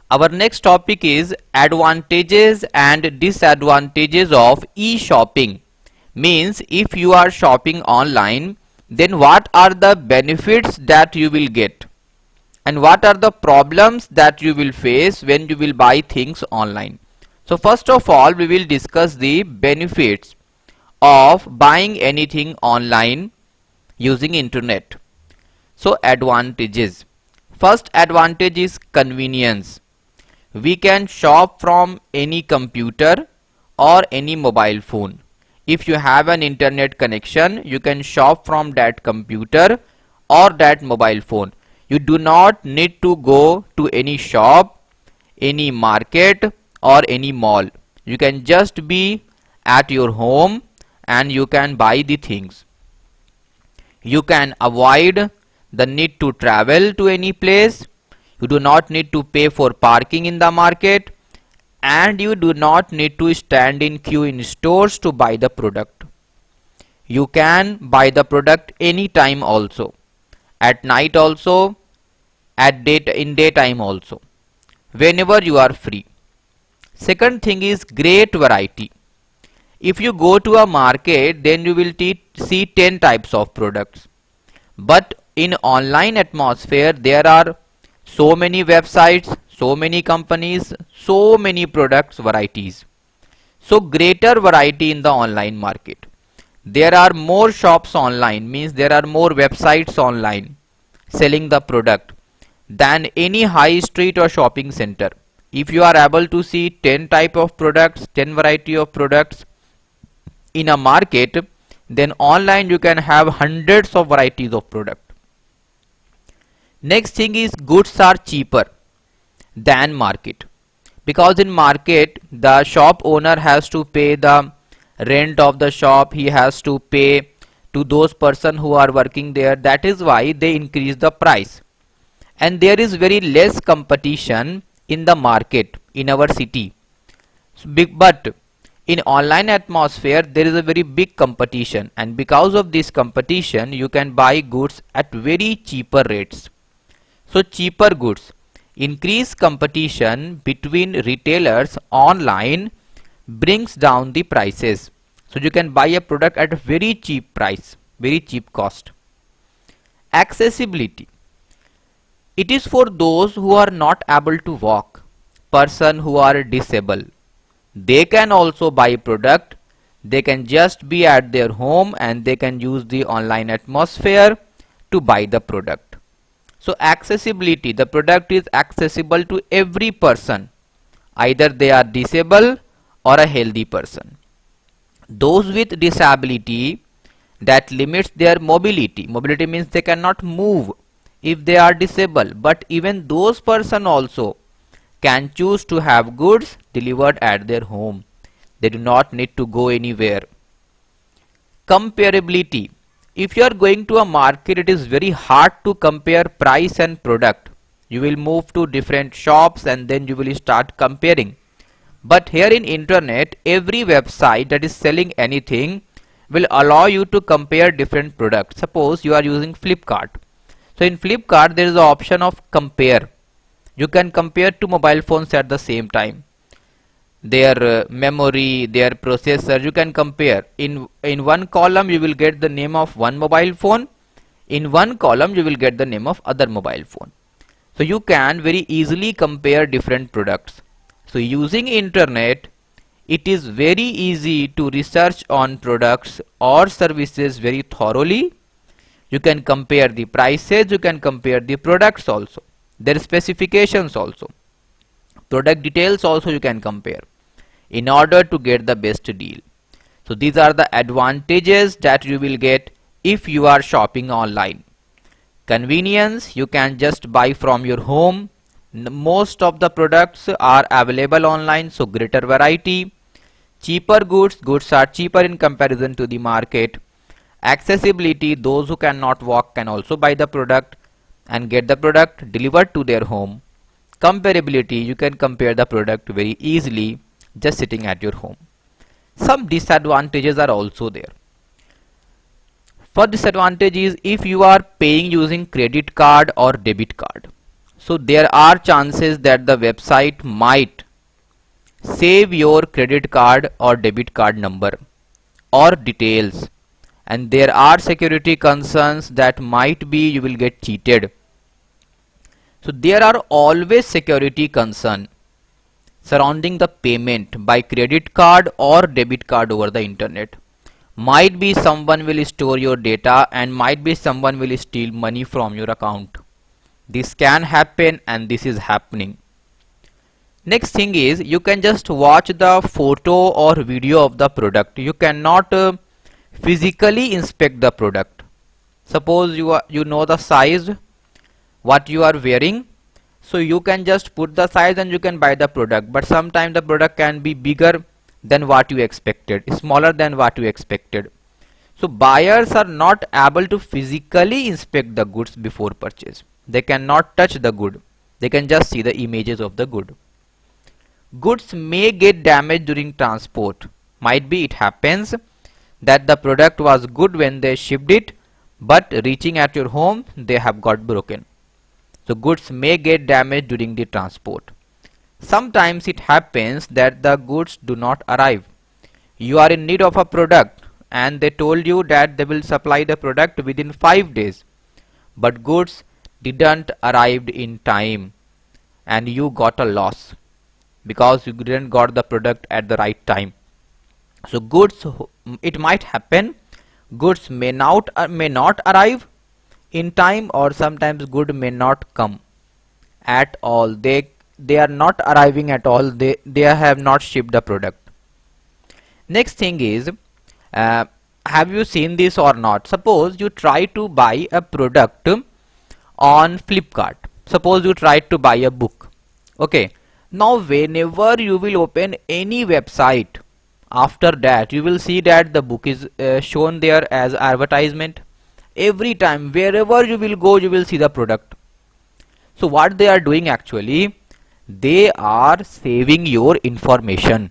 Our next topic is advantages and disadvantages of e-shopping. Means if you are shopping online, then what are the benefits that you will get and what are the problems that you will face when you will buy things online. So first of all, we will discuss the benefits of buying anything online using internet. So advantages. First advantage is convenience. We can shop from any computer or any mobile phone. If you have an internet connection, you can shop from that computer or that mobile phone. You do not need to go to any shop, any market or any mall. You can just be at your home and you can buy the things. You can avoid the need to travel to any place. You do not need to pay for parking in the market, and you do not need to stand in queue in stores to buy the product. You can buy the product anytime also, at night also, in daytime also, whenever you are free. Second thing is great variety. If you go to a market, then you will see 10 types of products. But in online atmosphere, there are so many websites, so many companies, so many products varieties. So greater variety in the online market. There are more shops online, means there are more websites online selling the product than any high street or shopping center. If you are able to see 10 type of products, 10 variety of products in a market, then online you can have hundreds of varieties of product. Next thing is goods are cheaper than market, because in market the shop owner has to pay the rent of the shop, he has to pay to those person who are working there. That is why they increase the price, and there is very less competition in the market in our city. But in online atmosphere there is a very big competition, and because of this competition you can buy goods at very cheaper rates. So cheaper goods. Increased competition between retailers online brings down the prices. So you can buy a product at a very cheap price, very cheap cost. Accessibility. It is for those who are not able to walk, person who are disabled. They can also buy product. They can just be at their home and they can use the online atmosphere to buy the product. So accessibility, the product is accessible to every person, either they are disabled or a healthy person. Those with disability, that limits their mobility. Mobility means they cannot move if they are disabled, but even those person also can choose to have goods delivered at their home. They do not need to go anywhere. Comparability. If you are going to a market, it is very hard to compare price and product. You will move to different shops and then you will start comparing. But here in internet, every website that is selling anything will allow you to compare different products. Suppose you are using Flipkart. So in Flipkart there is an option of compare. You can compare two mobile phones at the same time. Their memory, their processor, you can compare. In one column you will get the name of one mobile phone. In one column you will get the name of other mobile phone. So you can very easily compare different products. So using internet, it is very easy to research on products or services very thoroughly. You can compare the prices, you can compare the products also, their specifications also, product details also you can compare in order to get the best deal. So these are the advantages that you will get if you are shopping online. Convenience, you can just buy from your home. Most of the products are available online, so greater variety. Cheaper goods, goods are cheaper in comparison to the market. Accessibility, those who cannot walk can also buy the product and get the product delivered to their home. Comparability, you can compare the product very easily just sitting at your home. Some disadvantages are also there. First disadvantage is if you are paying using credit card or debit card. So there are chances that the website might save your credit card or debit card number or details, and there are security concerns that might be you will get cheated. So there are always security concern surrounding the payment by credit card or debit card over the internet. Might be someone will store your data, and might be someone will steal money from your account. This can happen, and this is happening. Next thing is, you can just watch the photo or video of the product. You cannot physically inspect the product. Suppose you know the size what you are wearing, so you can just put the size and you can buy the product, but sometimes the product can be bigger than what you expected, smaller than what you expected. So buyers are not able to physically inspect the goods before purchase. They cannot touch the good, they can just see the images of the good. Goods may get damaged during transport. Might be it happens that the product was good when they shipped it, but reaching at your home they have got broken. So goods may get damaged during the transport. Sometimes it happens that the goods do not arrive. You are in need of a product and they told you that they will supply the product within 5 days, but goods didn't arrive in time and you got a loss because you didn't got the product at the right time. So goods, it might happen, goods may not arrive in time, or sometimes good may not come at all. They are not arriving at all. They have not shipped the product. Next thing is, have you seen this or not? Suppose you try to buy a product on Flipkart. Suppose you try to buy a book. Okay. Now whenever you will open any website, after that you will see that the book is shown there as advertisement. Every time wherever you will go, you will see the product. So what they are doing actually, they are saving your information,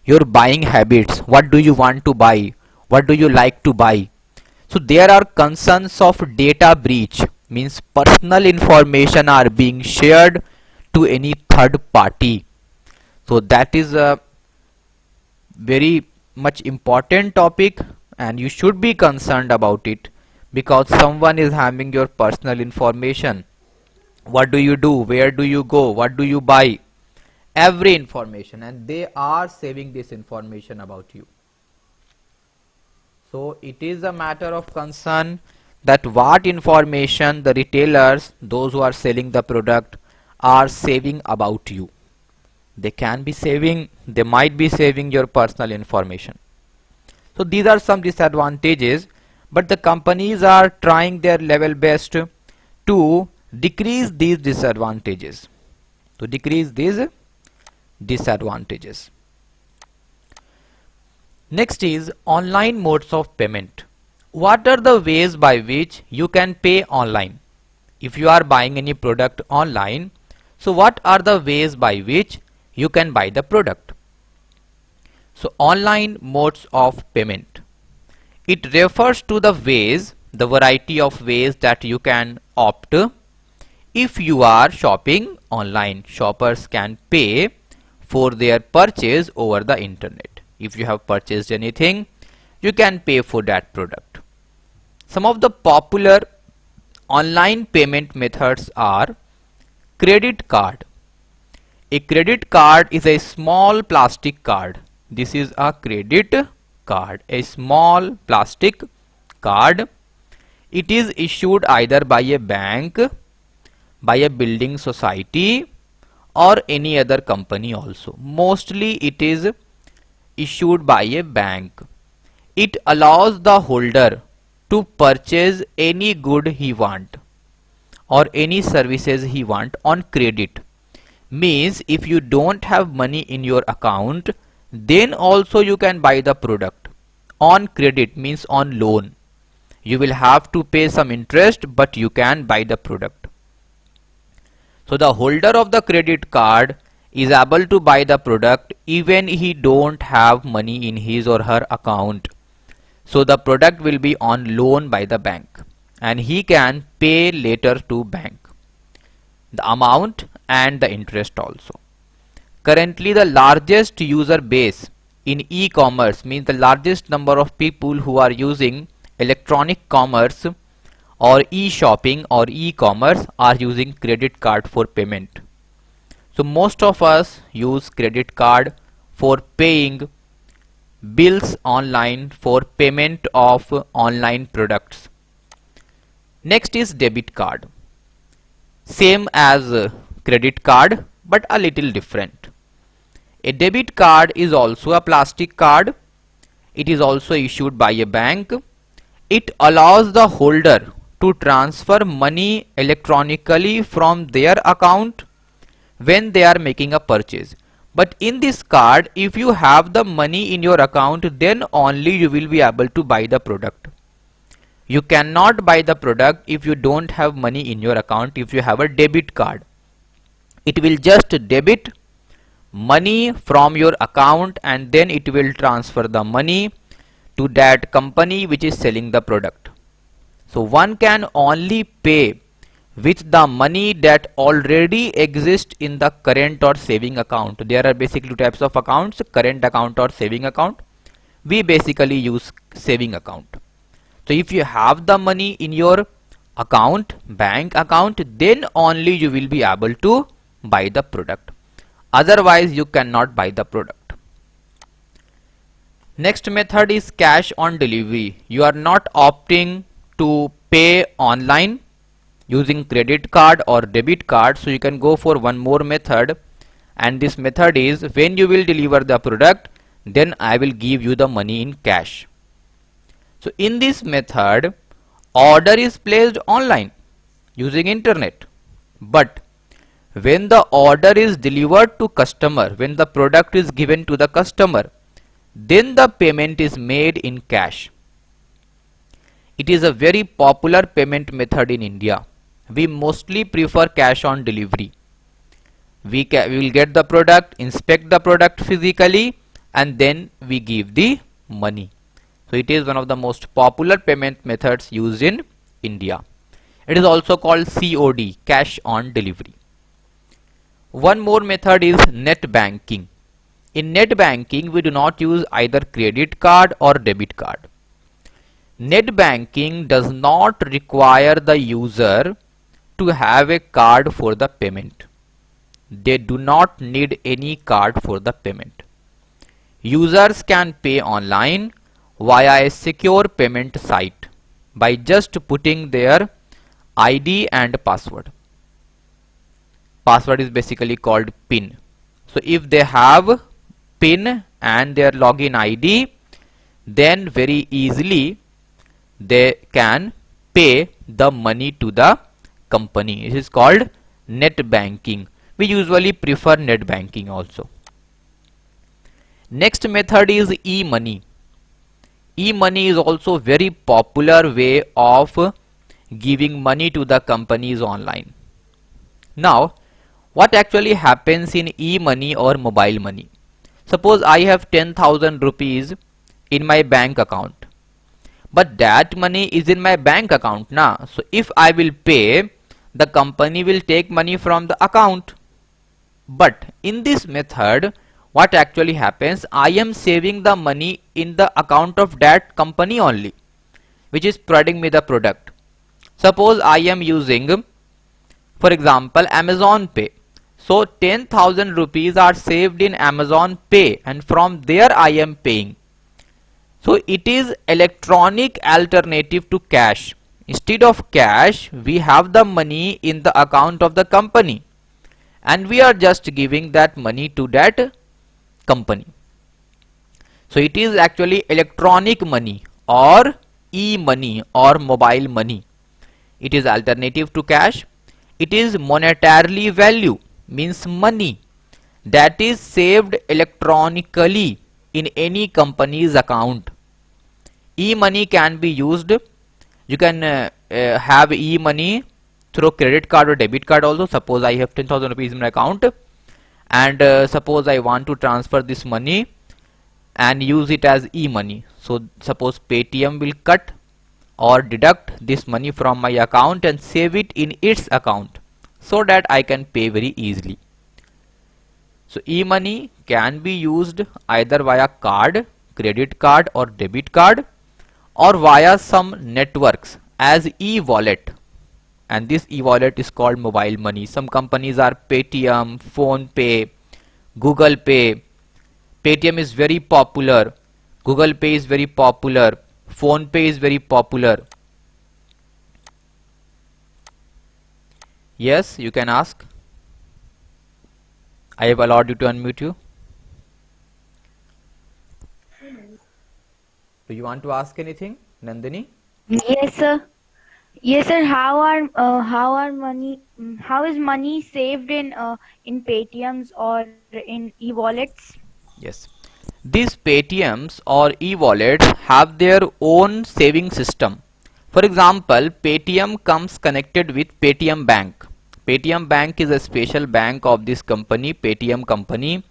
your buying habits. What do you want to buy? What do you like to buy? So there are concerns of data breach, means personal information are being shared to any third party. So that is a very much important topic and you should be concerned about it, because someone is having your personal information. What do you do? Where do you go? What do you buy? Every information, and they are saving this information about you. So it is a matter of concern that what information the retailers, those who are selling the product, are saving about you. They can be saving, they might be saving your personal information. So these are some disadvantages, but the companies are trying their level best to decrease these disadvantages. Next is online modes of payment. What are the ways by which you can pay online? If you are buying any product online, so what are the ways by which you can buy the product? So online modes of payment, it refers to the ways, the variety of ways that you can opt. If you are shopping online, shoppers can pay for their purchase over the internet. If you have purchased anything, you can pay for that product. Some of the popular online payment methods are credit card. A credit card is a small plastic card. This is a credit card, a small plastic card. It is issued either by a bank, by a building society, or any other company also. Mostly it is issued by a bank. It allows the holder to purchase any good he want or any services he want on credit. Means if you don't have money in your account, then also you can buy the product on credit, means on loan. You will have to pay some interest, but you can buy the product. So the holder of the credit card is able to buy the product even he don't have money in his or her account. So the product will be on loan by the bank and he can pay later to bank. the amount and the interest also. Currently the largest user base in e-commerce, means the largest number of people who are using electronic commerce or e-shopping or e-commerce are using credit card for payment. So most of us use credit card for paying bills online, for payment of online products. Next is debit card. Same as credit card but a little different. A debit card is also a plastic card. It is also issued by a bank. It allows the holder to transfer money electronically from their account when they are making a purchase. But in this card, if you have the money in your account, then only you will be able to buy the product. You cannot buy the product if you don't have money in your account. If you have a debit card, it will just debit money from your account and then it will transfer the money to that company which is selling the product. So one can only pay with the money that already exists in the current or saving account. There are basically two types of accounts, current account or saving account. We basically use saving account. So if you have the money in your account, bank account, then only you will be able to buy the product. Otherwise you cannot buy the product. Next method is cash on delivery. You are not opting to pay online using credit card or debit card, so you can go for one more method, and this method is when you will deliver the product, then I will give you the money in cash. So in this method, order is placed online using internet, but when the order is delivered to customer, when the product is given to the customer, then the payment is made in cash. It is a very popular payment method in India. We mostly prefer cash on delivery. We will get the product, inspect the product physically, and then we give the money. So it is one of the most popular payment methods used in India. It is also called COD, cash on delivery. One more method is net banking. In net banking, we do not use either credit card or debit card. Net banking does not require the user to have a card for the payment. They do not need any card for the payment. Users can pay online via a secure payment site by just putting their ID and password. Password is basically called PIN. So if they have PIN and their login ID, then very easily they can pay the money to the company. It is called net banking. We usually prefer net banking also. Next method is e-money. E-money is also very popular way of giving money to the companies online. Now, what actually happens in e-money or mobile money? Suppose I have 10,000 rupees in my bank account, but that money is in my bank account now. So if I will pay, the company will take money from the account. But in this method, what actually happens, I am saving the money in the account of that company only, which is providing me the product. Suppose I am using, for example, Amazon Pay. So 10,000 rupees are saved in Amazon Pay, and from there I am paying. So it is electronic alternative to cash. Instead of cash, we have the money in the account of the company, and we are just giving that money to that company. So it is actually electronic money or e-money or mobile money. It is alternative to cash. It is monetarily value, means money that is saved electronically in any company's account. E-money can be used. You can have e-money through credit card or debit card also. Suppose I have 10,000 rupees in my account, and suppose I want to transfer this money and use it as e-money. So suppose Paytm will cut or deduct this money from my account and save it in its account. so that I can pay very easily. So e-money can be used either via card, credit card or debit card, or via some networks as e-wallet, and this e-wallet is called mobile money. Some companies are Paytm, PhonePe, Google Pay. Paytm is very popular, Google Pay is very popular, PhonePe is very popular. Yes, you can ask. I have allowed you to unmute you. Do you want to ask anything, Nandini? Yes, sir. Yes, sir. How is money saved in Paytms or in e-wallets? Yes. These Paytms or e-wallets have their own saving system. For example, Paytm comes connected with Paytm Bank. Paytm Bank is a special bank of this company, Paytm company,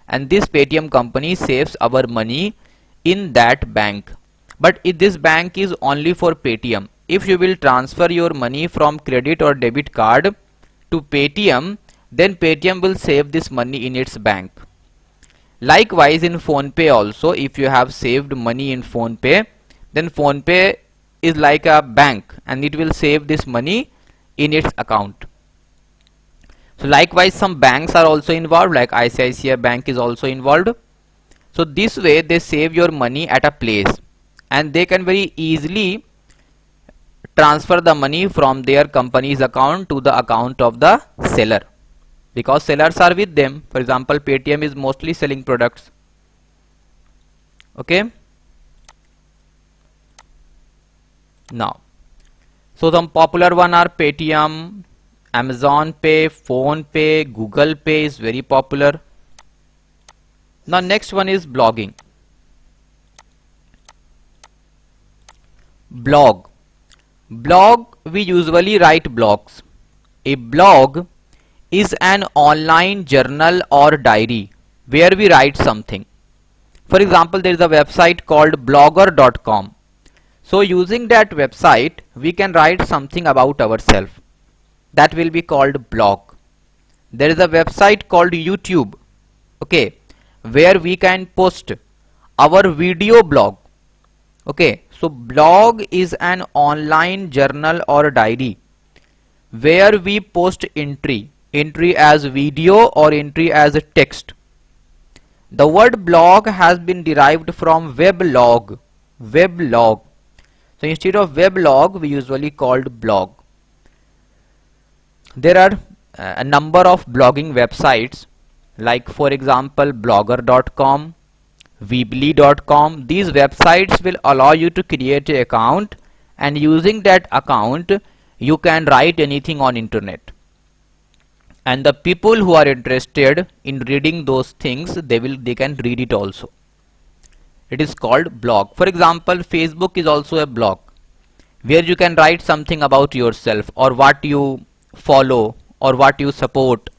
and this Paytm company saves our money in that bank. But if this bank is only for Paytm. If you will transfer your money from credit or debit card to Paytm, then Paytm will save this money in its bank. Likewise in PhonePe also, if you have saved money in PhonePe, then PhonePe is like a bank and it will save this money in its account. So likewise some banks are also involved, like ICICI Bank is also involved. So this way they save your money at a place and they can very easily transfer the money from their company's account to the account of the seller, because sellers are with them. For example, Paytm is mostly selling products. Okay. Now, so the popular one are Paytm, Amazon Pay, Phone Pay, Google Pay is very popular. Now next one is blogging. Blog. Blog, we usually write blogs. A blog is an online journal or diary where we write something. For example, there is a website called blogger.com. So using that website, we can write something about ourselves. That will be called blog. There is a website called YouTube, okay, where we can post our video blog. Okay, so blog is an online journal or diary where we post entry as video or entry as text. The word blog has been derived from weblog. So instead of weblog, we usually called blog. There are a number of blogging websites, like for example blogger.com, weebly.com. These websites will allow you to create an account, and using that account you can write anything on internet, and the people who are interested in reading those things, they can read it also. It is called blog. For example, Facebook is also a blog where you can write something about yourself or what you follow or what you support.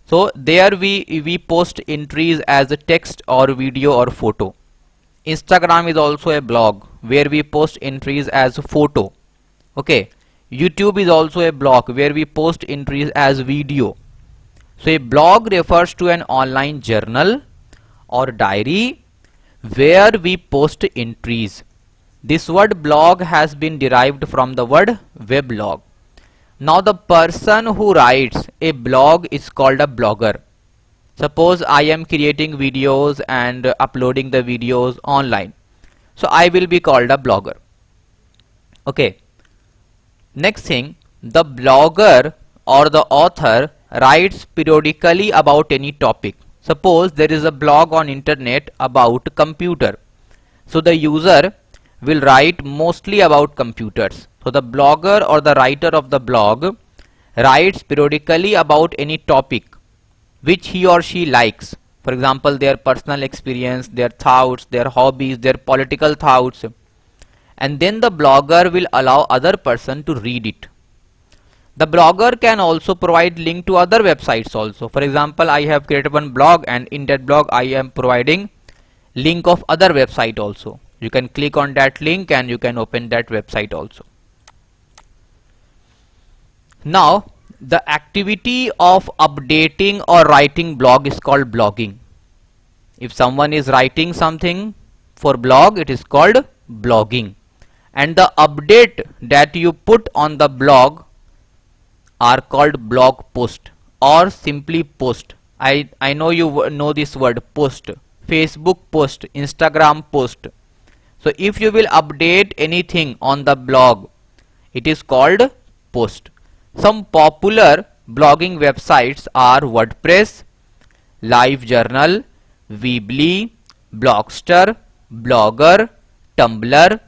So there we post entries as a text or video or photo. Instagram is also a blog where we post entries as a photo. Okay. YouTube is also a blog where we post entries as video. So a blog refers to an online journal or diary where we post entries. This word blog has been derived from the word weblog. Now the person who writes a blog is called a blogger. Suppose I am creating videos and uploading the videos online. So I will be called a blogger. Okay. Next thing, the blogger or the author writes periodically about any topic. Suppose there is a blog on internet about computer. So the user will write mostly about computers. So the blogger or the writer of the blog writes periodically about any topic which he or she likes. For example, their personal experience, their thoughts, their hobbies, their political thoughts. And then the blogger will allow other person to read it. The blogger can also provide link to other websites also. For example, I have created one blog, and in that blog I am providing link of other website also. You can click on that link and you can open that website also. Now The activity of updating or writing blog is called blogging. If someone is writing something for blog, it is called blogging. And the update that you put on the blog are called blog post or simply post. I know you know this word post. Facebook post, Instagram post. So if you will update anything on the blog, it is called post. Some popular blogging websites are WordPress, LiveJournal, Weebly, Blogster, Blogger, Tumblr,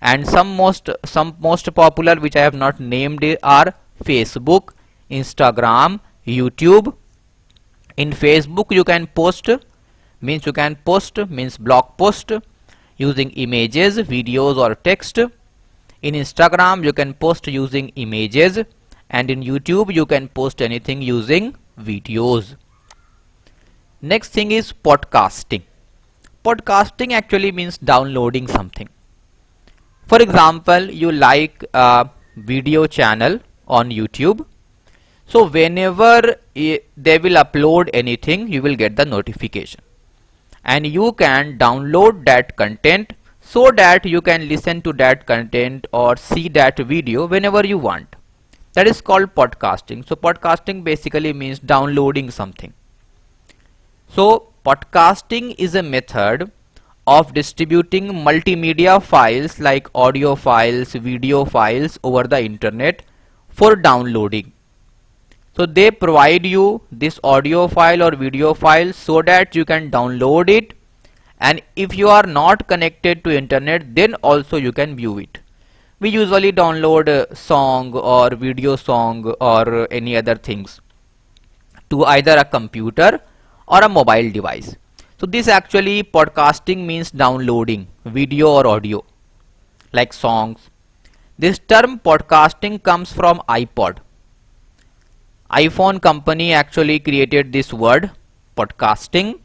and some most popular which I have not named are Facebook, Instagram, YouTube. In Facebook you can post means blog post using images, videos or text. In Instagram you can post using images, and in YouTube you can post anything using videos. Next thing is podcasting. Podcasting actually means downloading something. For example, you like a video channel on YouTube. So whenever they will upload anything, you will get the notification. And you can download that content so that you can listen to that content or see that video whenever you want. That is called podcasting. So podcasting basically means downloading something. So podcasting is a method of distributing multimedia files like audio files, video files over the internet for downloading. So they provide you this audio file or video file so that you can download it, and if you are not connected to internet, then also you can view it. We usually download a song or video song or any other things to either a computer or a mobile device. So this actually podcasting means downloading video or audio like songs. This term podcasting comes from iPod. iPhone company actually created this word podcasting.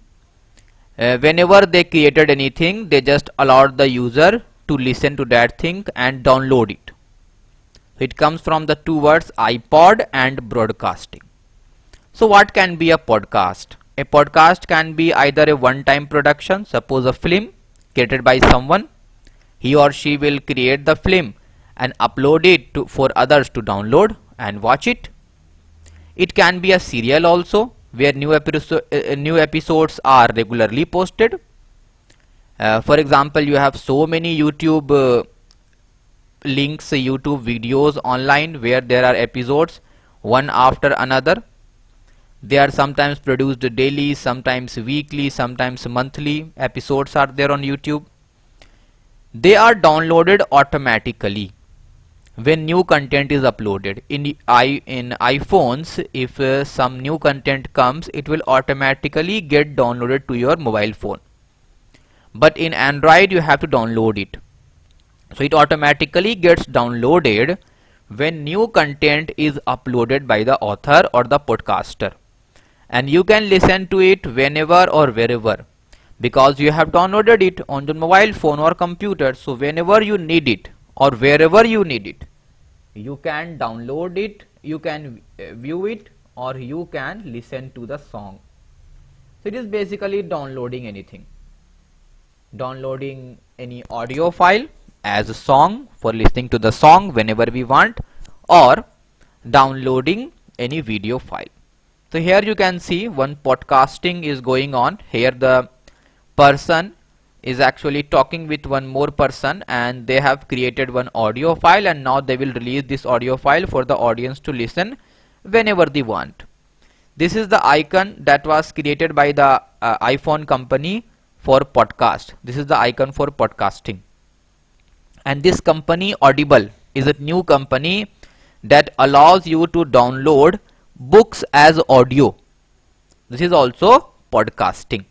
Whenever they created anything, they just allowed the user to listen to that thing and download it. It comes from the two words iPod and broadcasting. So what can be a podcast? A podcast can be either a one-time production, suppose a film created by someone. He or she will create the film and upload it for others to download and watch it. It can be a serial also, where new episodes are regularly posted. For example, you have so many YouTube links, YouTube videos online where there are episodes one after another. They are sometimes produced daily, sometimes weekly, sometimes monthly. Episodes are there on YouTube. They are downloaded automatically when new content is uploaded. In iPhones, if some new content comes, it will automatically get downloaded to your mobile phone. But in Android you have to download it. So it automatically gets downloaded when new content is uploaded by the author or the podcaster, and you can listen to it whenever or wherever because you have downloaded it on the mobile phone or computer. So whenever you need it or wherever you need it, you can download it, you can view it, or you can listen to the song. So it is basically downloading anything. Downloading any audio file as a song for listening to the song whenever we want, or downloading any video file. So here you can see one podcasting is going on. Here the person is actually talking with one more person, and they have created one audio file, and now they will release this audio file for the audience to listen whenever they want. This is the icon that was created by the iPhone company for podcast. This is the icon for podcasting. And this company Audible is a new company that allows you to download books as audio. This is also podcasting.